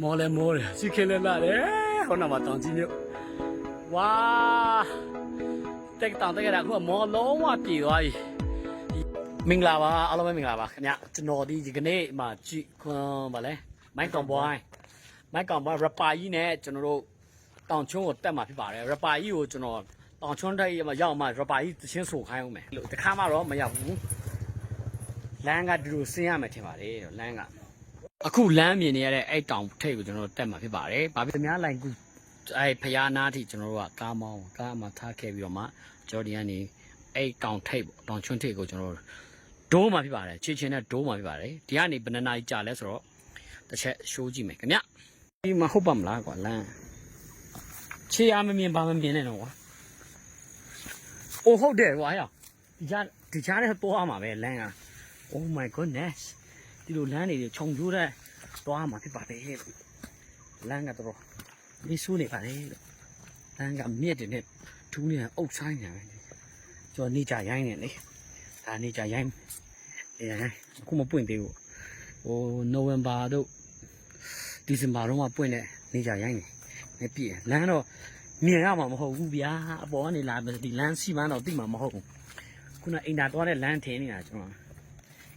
မော်လဲမော်တယ်စီခဲလဲလာတယ်ဟောနာမှာတောင်ကြီးမြို့ဝါတက်တောင်တက်ကြတာအခုကမော်လုံးဝပြေသွားပြီမင်္ဂလာပါအားလုံးပဲမင်္ဂလာပါခင်ဗျကျွန်တော်ဒီနေ့မှာကြည့်ခွန်းဗာလဲမိုက်ကောင်ဘွိုင်းမိုက်ကောင်ဘွိုင်းရပါကြီးနဲ့ကျွန်တော်တို့တောင်ချွန်းကိုတက်မှာဖြစ်ပါတယ်ရပါကြီးကိုကျွန်တော်တောင်ချွန်းတိုက်မှာရောက်မှရပါကြီးသချင်းဆိုခိုင်းအောင်မယ်လို့တခါမှတော့မရောက်ဘူးလမ်းကဒီလိုဆင်းရမယ်ထင်ပါတယ်လမ်းကအခုလမ်းမြင်နေရတဲ့အဲ့တောင်ထိပ်ကိုကျွန်တော်တို့တက်မှာဖြစ်ပါတယ်။ဘာဖြစ်များလိုင်ကူအဲ့ဖျားနာထိကျွန်တော်တို့ကကားမောင်းကားမှာထားခဲ့ပြီးတော့မှဂျော်ဒီကနေအဲ့တောင်ထိပ်ပေါ့တောင်ချွန်းထိပ်ကိုကျွန်တော်တို့ဒိုးမှာဖြစ်ပါတယ်။ချစ်ချင်းနဲ့ဒိုးမှာဖြစ်ပါတယ်။ဒီကနေဘယ်နှစ်နာရီကြာလဲဆိုတော့တစ်ချက်ရှိုးကြည့်မယ်ခင်ဗျ။ဒီမှာဟုတ်ပါမလားကွာလမ်းချေအားမမြင်ပါမမြင်နဲ့တော့ကွာ။အိုဟုတ်တယ်ကွာဟဲ့ဒီကြားနဲ့တော့မှာပဲလမ်းက Oh my goodness ဒီလိုလမ်းတွေခြုံကျိုးတဲ့သွားမှာဖြစ်ပါတယ်လမ်းကတော့ဒီဆိုးနေပါလေလမ်းကမြက်တယ်နဲ့ထူးနေအုပ်ဆိုင်နေတယ်ကျော်နေကြရိုင်းနေလေဒါနေကြရိုင်းအခုမပွင့်သေးဘူးဟိုနိုဝင်ဘာတို့ဒီဇင်ဘာတော့မှပွင့်တဲ့နေကြရိုင်းနေပြည့်လမ်းတော့မြင်ရမှာမဟုတ်ဘူးဗျာအပေါ်ကနေလာဒီလမ်းစီမန်းတော့တိမှာမဟုတ်ဘူးခုနအိမ်သာသွားတဲ့လမ်းထင်းနေတာကျွန်တော်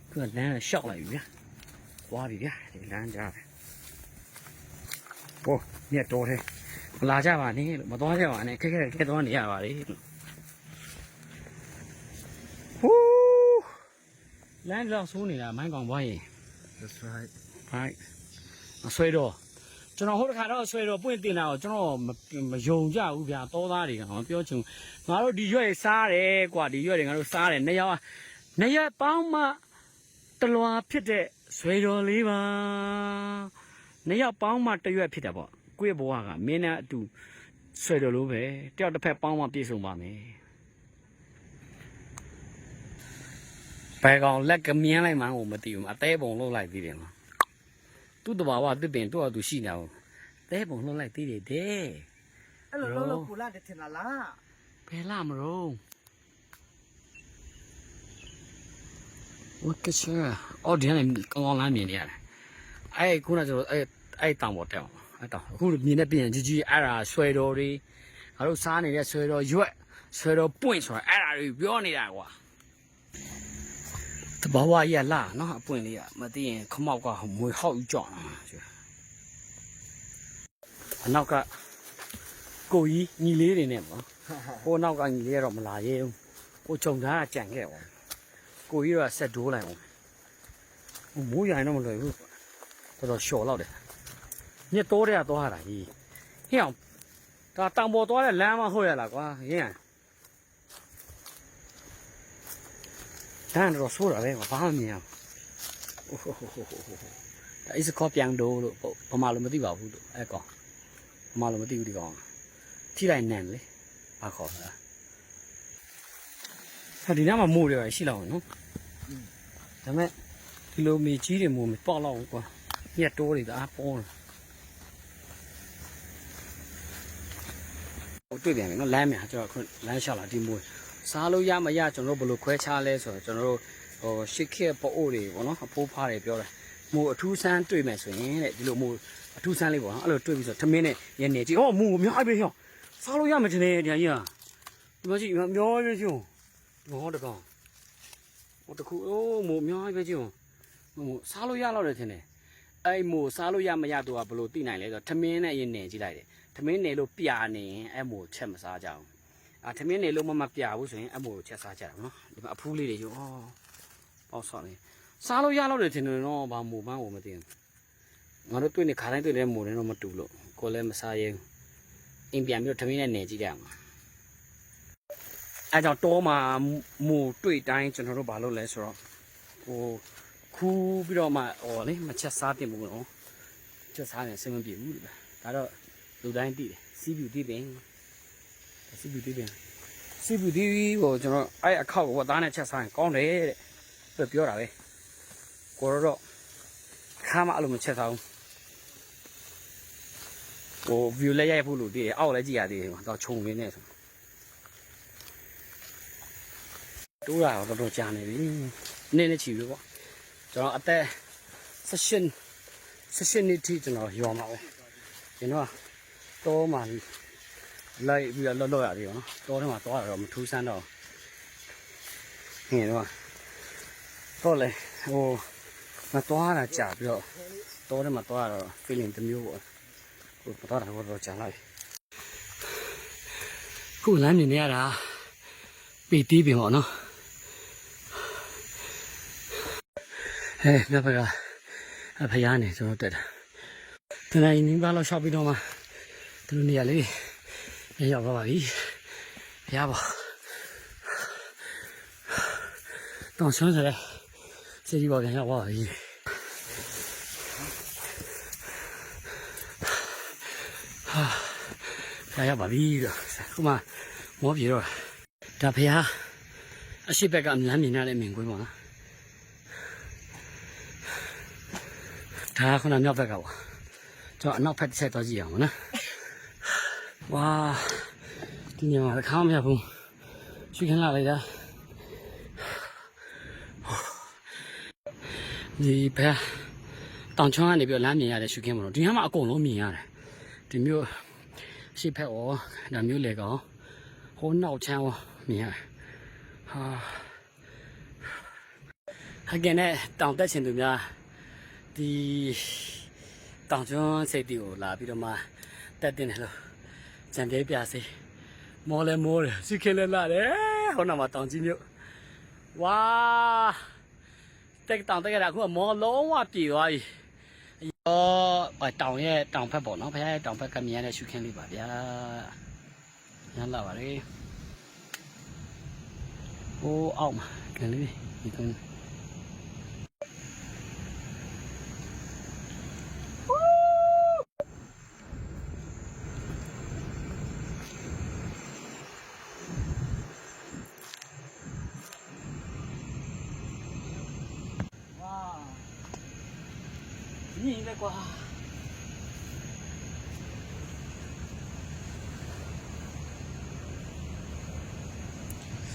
ခုနလမ်းရှောက်လိုက်ပြီဗျာသွားပြီဗျာဒီလမ်းကြားတယ်ဟိုမြက်တော်တယ်မလာကြပါနဲ့လို့မသွားကြပါနဲ့ခက်ခဲသွားနေရပါလေဟိုးလမ်းတော့ဆိုးနေတာမိုင်းကောင်ဘွားရင် That's right အဆွဲတော့ကျွန်တော်ဟိုတခါတော့ဆွဲတော့ပွင့်တင်တာကိုကျွန်တော်မယုံကြဘူးဗျာတောသားတွေကငါပြောချင်ငါတို့ဒီရွက်စားတယ်ကွာဒီရွက်တွေငါတို့စားတယ်နှစ်ရက်ပေါင်းမှတလွာဖြစ်တဲ့ဆွေတော်လေးပါနှစ်ယောက်ပေါင်းမှတရွက်ဖြစ်တယ်ပေါ့ကိုယ့်ဘဝကမင်းနဲ့အတူဆွေတော်လိုပဲတယောက်တစ်ဖက်ပေါင်းမှပြည့်စုံပါမယ်ဘယ်ကောင်လက်ကမြင်းလိုက်မှန်းကိုမသိဘူးအသေးပုံလှုပ်လိုက်သေးတယ်နော်သူ့တဘာဝသူ့ပင်သူ့အတူရှိနေအောင်အသေးပုံလှုပ်လိုက်သေးတယ်တဲ့အဲ့လိုလုံးပူလာတဲ့ထင်လားဘယ်လာမလို့我个去，哦，这样的刚刚难免的，哎，可能就哎当不掉，哎当，可能面那边就哎啦摔到的，还有山里的摔到月，摔到半出来，哎啦就不要你来哇。这把我也拉，那还半里啊，没得，看毛个没好一张啊，就。那个，故意你来的呢嘛？我那个你来了没来耶？我中他讲给我。ကိုကြီးကဆက်ဒိုးလိုက်အောင်မိုးရိုင်တော့မလွယ်ဘူးတော်တော်လျှော်လောက်တယ်မြစ်တိုးတဲ့သွားတာကြီးဟင်းအောင်ဒါတောင်ပေါ်သွားတဲ့လမ်းမဟုတ်ရလားကွာရင်းတန်းတော့ဆိုးတာပဲဘာမှမမြင်အောင်အိုးဟိုဒါ is called ပြန်ဒိုးလို့ဘာမှလည်းမသိပါဘူးလို့အဲ့ကောင်ဘာမှလည်းမသိဘူးဒီကောင်ထိလိုက်နန်လေဘာခေါ်လဲဒီနားမှာမိုးတွေရှိလောက်နော်ဒါမဲ့ဒီလိုမြေကြီးတွေမိုးမပေါ့လောက်ကွာမြက်တိုးတွေဒါပေါ်တယ်ဟိုတွေ့ပြန်ပြီနော်လမ်းမြန်ကျွန်တော်ခုလမ်းလျှောက်လာဒီမိုးစားလို့ရမရကျွန်တော်တို့ဘယ်လိုခွဲခြားလဲဆိုတော့ကျွန်တော်တို့ဟိုရှစ်ခေတ်ပို့အိုးတွေပေါ့နော်အဖိုးဖားတွေပြောတယ်မိုးအထူးဆန်းတွေ့မယ်ဆိုရင်တဲ့ဒီလိုမိုးအထူးဆန်းလေးပေါ့နော်အဲ့လိုတွေ့ပြီဆိုထမင်းနဲ့ရနေကြီးဟောမိုးအများကြီးပဲဟောစားလို့ရမယ်တင်နေဒီကြီးဟာဒီမကြီးမျောရချင်းဟောတကောင်ဟိုတခုအိုးမို့အများကြီးပဲကြည့်ဟိုစားလို့ရတော့တယ်ထင်တယ်အဲ့မို့စားလို့ရမရတော့ဘယ်လိုသိနိုင်လဲဆိုတော့ထမင်းနဲ့အရင်နေကြည့်လိုက်တယ်ထမင်းနေလို့ပြာနေရင်အဲ့မို့ချက်မစားကြအောင်ထမင်းနေလို့မပြဘူးဆိုရင်အဲ့မို့ချက်စားကြတယ်နော်ဒီမှာအဖူးလေးတွေယူပေါ့ဆော့နေစားလို့ရတော့တယ်ထင်တယ်နော်ဘာမို့မှန်းကိုမသိဘူးငါတို့တွေ့နေခါတိုင်းတွေ့တဲ့မို့လည်းတော့မတူလို့ကိုလည်းမစားရဲဘူးအင်းပြန်ပြီးတော့ထမင်းနဲ့နေကြည့်ကြအောင်အဲကြောင့်တောမှာမူတွေ့တိုင်းကျွန်တော်တို့ဘာလုပ်လဲဆိုတော့ဟိုခူးပြီးတော့မှဟောလေမချက်စားတင်ဘူးနော်ချက်စားရင်စင်မပြေဘူးဒါတော့လူတိုင်းသိတယ်စီးပြူသိပင်စီးပြူသိပင်စီးပြူသိကိုကျွန်တော်အဲ့အခောက်ကိုသားနဲ့ချက်စားရင်ကောင်းတယ်တဲ့ပြောတာပဲကိုတော့ခါမှအဲ့လိုမချက်စားဘူးဟို view လည်းရိုက်ဖို့လို့တည်တယ်အောက်လည်းကြည့်ရသေးတယ်တော့ခြုံရင်းနေဆိုတိုးတာတော့တော်ကြာနေပြီနည်းနည်းချီပြီပေါ့ကျွန်တော်အသက်16 16နှစ်ထိကျွန်တော်ရွာမှာပဲကျွန်တော်တော့မှလိုက်ပြီးတော့လော့ရတယ်နော်တော့ထဲမှာသွားတော့မထူးဆန်းတော့ဟင်းတော့လေဟိုမသွားတာကြာပြီးတော့ထဲမှာသွားတော့ feeling တစ်မျိုးပေါ့ကိုသွားတာတော့ကြာလိုက်ခုလမ်းမြင်နေရတာပေတီးပြင်ပေါ့နော်ဟဲ့မြတ်ဖကအဖယားနေကျွန်တော်တက်တာတနေ့နင်းပါလို့ရှောက်ပြီးတော့မှဒီလိုနေရာလေးရောက်ပါပြီဖယားပါတော့ဆွမ်းစရဲစီဒီပေါ်ပြန်ရောက်ပါပြီဟာရပါပြီတော့ခုမှမောပြေတော့ဒါဖယားအရှိဘက်ကအများမြင်ရတဲ့မြင်ကွင်းပေါ့နော်ဒါခုနမြောက်ဘက်ကပေါ့ကျွန်တော်အနောက်ဘက်တစ်ချက်သွားကြည့်အောင်နော်ဝါဒီနေရာမှာခါမရဘူးရှိခဏလိုက်တာဒီဘက်တောင်ချောင်းကနေပြီးလမ်းမြင်ရတဲ့ရှုခင်းမလို့ဒီဟာမှာအကုန်လုံးမြင်ရတယ်ဒီမျိုးရှေ့ဘက်ရောဒါမျိုးလေကောင်ဟိုနောက်ချမ်းရောမြင်ရတယ်ဟာကဲနဲ့တောင်တက်ချင်သူများဒီတောင်ကျွန်းစိတ်တီကိုလာပြီးတော့မှတက်တင်တယ်လို့ကြံပြပြစေမောလဲမောတယ်စီခဲလဲလာတယ်ဟိုနောက်မှာတောင်ကြီးမြို့ဝါတက်တောင်တက်ရတာအခုကမောလုံးဝပြေသွားပြီတောင်ရဲ့တောင်ဖက်ပေါ့နော်ဖရဲ့တောင်ဖက်ကမြင်ရတဲ့ရှုခင်းလေးပါဗျာရမ်းလာပါလေဟိုအောက်မှာကန်လေးဒီကုန်း你那瓜。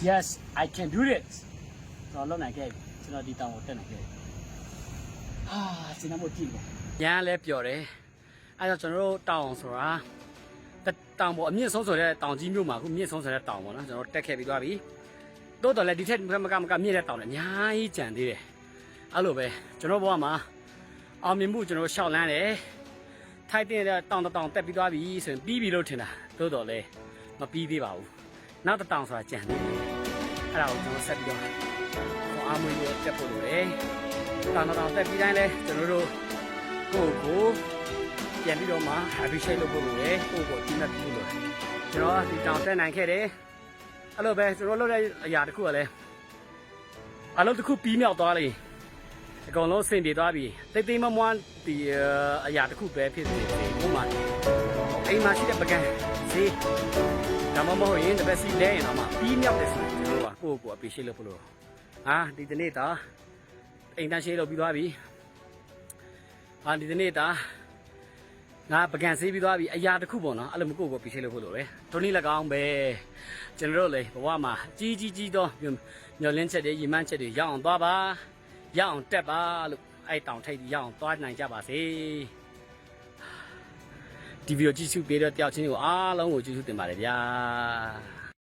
Yes, I can do it. ကျွန်တော်လုပ်နိုင်ခဲ့ပြီကျွန်တော်ဒီတောင်ကိုတက်နိုင်ခဲ့ပြီဟာစဉ်းစားဖို့ကြည့်ပါရမ်းလဲပျော်တယ်အဲဒါကျွန်တော်တို့တောင်ဆိုတာတောင်ပေါ်အမြင့်ဆုံးဆိုတဲ့တောင်ကြီးမြို့မှာအခုမြင့်ဆုံးဆိုတဲ့တောင်ပေါ့နော်ကျွန်တော်တက်ခဲ့ပြီးသွားပြီတိုးတော်လည်းဒီထက်မကမြင့်တဲ့တောင်လည်းအများကြီးကျန်သေးတယ်အဲ့လိုပဲကျွန်တော်ဘဝမှာအောင်မြင်မှုကျွန်တော်ရှောက်လန်းတယ်ထိုက်တဲ့တောင်တက်ပြီးသွားပြီဆိုရင်ပြီးပြီလို့ထင်တာတိုးတော်လည်းမပြီးသေးပါဘူးနောက်တောင်ဆိုတာကျန်သေးတယ်အဲ့ဒါကိုကျွန်တော်ဆက်ပြီးတော့အားမွေးရတက်ဖို့လိုတယ်တောင်တက်ပြီးတိုင်းလဲကျွန်တော်တို့ကိုပြန်ပြီးတော့မှ appreciate လုပ်ဖို့လိုတယ်ကိုတိမတ်ဖို့လိုတယ်ကျွန်တော်ဒီတောင်တက်နိုင်ခဲ့တယ်အဲ့လိုပဲကျွန်တော်လုပ်တဲ့အရာတစ်ခုကလည်းအလုပ်တစ်ခုပြီးမြောက်သွားလိမ့်အကောင်လုံးအဆင်ပြေသွားပြီတိတ်မမွန်းဒီအရာတစ်ခုပဲဖြစ်နေတယ်ဘုမအိမ်မှာရှိတဲ့ပကံဈေးဒါမှမဟုတ်ရင်တစ်ပတ်စီလဲရင်တော့မှပြီးမြောက်တယ်ဆိုရင်ကျွန်တော်ကကို appreciate လုပ်ဖို့လိုဟာဒီတနေ့တာအိမ်တန်းရှေးလုပ်ပြီးသွားပြီဟာဒီတနေ့တာငါပကံဈေးပြီးသွားပြီအရာတစ်ခုပေါ့နော်အဲ့လိုမကို appreciate လုပ်ဖို့လိုတယ်ဒုနည်း၎င်းပဲကျွန်တော်တို့လေဘဝမှာကြီးတော့မျောလင်းချက်တွေရီမန်းချက်တွေရောက်အောင်သွားပါရအောင်တက်ပါလို့အဲ့တောင်ထိပ်ရအောင်သွားနိုင်ကြပါစေဒီဗီဒီယိုကြည့်ရှုပေးတဲ့တယောက်ချင်းကိုအားလုံးကိုကျေးဇူးတင်ပါတယ်ဗျာ